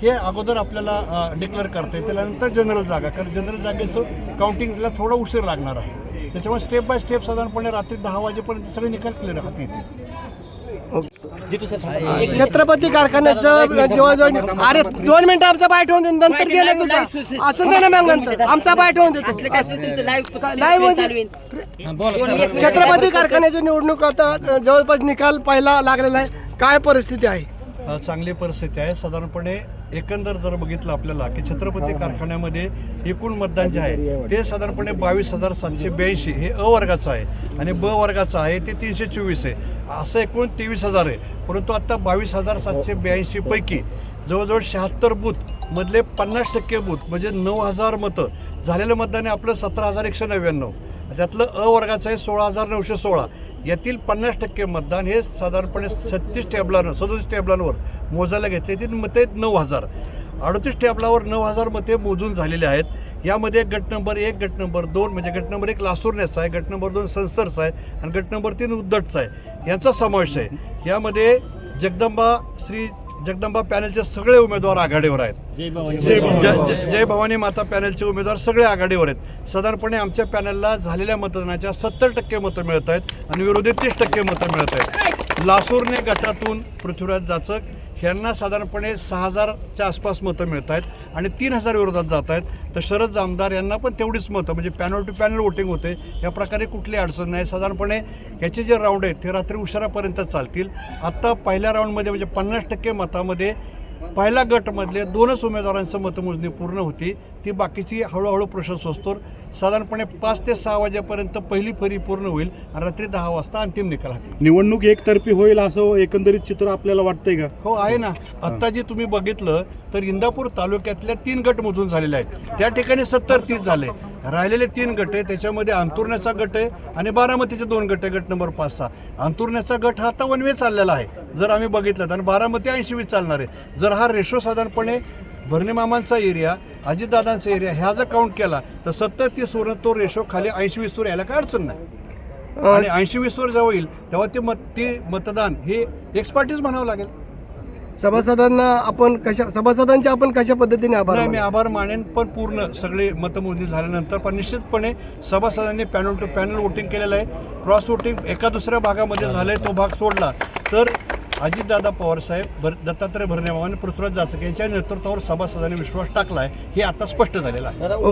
हे अगोदर आपल्याला डिक्लेअर करता येईल. त्यानंतर जनरल जागा, कारण जनरल जागेचं काउंटिंगला थोडा उशीर लागणार आहे. त्याच्यामुळे स्टेप बाय स्टेप साधारणपणे रात्री 10 वाजेपर्यंत सगळे निकाल क्लिअर हाती येतील. छत्रपती कारखान्याचं जवळजवळ अरे 2 मिनिटं आमचा बाय ठेवून देऊन नंतर गेलं तुझा असं दे ना मग नंतर आमचा बाय ठेवून देतो छत्रपती कारखान्याची निवडणूक आता जवळपास निकाल पहिला लागलेला आहे. काय परिस्थिती आहे? चांगली परिस्थिती आहे. साधारणपणे एकंदर जर बघितलं आपल्याला की छत्रपती कारखान्यामध्ये एकूण मतदान जे आहे ते साधारणपणे 22,782 हे अ वर्गाचं आहे आणि ब वर्गाचं आहे ते 324 आहे. असं एकूण 23,000 आहे. परंतु आत्ता 22,782 पैकी जवळजवळ 76 बूथमधले 50% बूथ म्हणजे 9,000 मतं झालेलं मतदान आहे आपलं 17,199. त्यातलं अ वर्गाचं आहे 16,916. यातील 50% मतदान हे साधारणपणे 37 टॅबलांवर मोजायला घेतले. ती मते आहेत 9,000. 38 टॅबलावर 9,000 मते मोजून झालेले आहेत. यामध्ये गट नंबर 1, गट नंबर 2 म्हणजे गट नंबर 1 लासूरनेचा आहे, गट नंबर 2 संसरचा आहे आणि गट नंबर 3 उद्दटचा आहे. यांचा समावेश आहे. यामध्ये श्री जगदंबा पॅनलचे सगळे उमेदवार आघाडीवर आहेत. जय भवानी माता पॅनलचे उमेदवार सगळे आघाडीवर आहेत. साधारणपणे आमच्या पॅनलला झालेल्या मतदानाच्या 70% मतं मिळत आहेत आणि विरोधी 30% मतं मिळत आहेत. लासूरने गटातून पृथ्वीराज जाचक यांना साधारणपणे 6,000च्या आसपास मतं मिळत आहेत आणि 3,000 विरोधात जात आहेत. तर शरद जामदार यांना पण तेवढीच मतं म्हणजे पॅनल टू पॅनल वोटिंग होते. या प्रकारे कुठली अडचण नाही. साधारणपणे याचे जे राऊंड आहेत ते रात्री उशिरापर्यंत चालतील. आत्ता पहिल्या राऊंडमध्ये म्हणजे 50% मतामध्ये पहिल्या गटमधले 2च उमेदवारांचं मतमोजणी पूर्ण होती. ती बाकीची हळूहळू प्रोसेस असतो. साधारणपणे 5 ते 6 वाजेपर्यंत पहिली फेरी पूर्ण होईल आणि रात्री 10 वाजता अंतिम निकाल हाती. निवडणूक एकतर्फी होईल असं एकंदरीत चित्र आपल्याला वाटतंय का? हो आहे ना. आत्ता जे तुम्ही बघितलं तर इंदापूर तालुक्यातल्या 3 गट मोजून झालेले आहेत. त्या ठिकाणी 70-30 झाले. राहिलेले 3 गट आहे त्याच्यामध्ये अंतुर्ण्याचा गट आहे आणि बारामतीचे 2 गट आहे. गट नंबर 5-6 अंतुर्ण्याचा गट हा आता 1 वे चाललेला आहे जर आम्ही बघितलं तर, आणि बारामती 80 चालणार आहे. जर हा रेशो साधारणपणे भरणे मामांचा एरिया, अजितदादांचा एरिया ह्या जर काउंट केला तर 70-30 वरून तो रेशो खाली 80-20 वर यायला काय अडचण नाही. आणि 80-20 वर जेव्हा येईल तेव्हा ते मतदान हे एक्सपर्टीज म्हणावं लागेल. सभासदांचे आपण कशा पद्धतीने आभार नाही, मी आभार मानेन. पण पूर्ण सगळे मतमोजणी झाल्यानंतर पण निश्चितपणे सभासदांनी पॅनल टू पॅनल वोटिंग केलेलं आहे. क्रॉस वोटिंग एका दुसऱ्या भागामध्ये झालं आहे. तो भाग सोडला तर अजितदादा पवारसाहेब, दत्तात्रय भरणे मामा आणि पृथ्वीराज जाचक यांच्या नेतृत्वावर सभासदांनी विश्वास टाकला आहे हे आता स्पष्ट झालेलं आहे.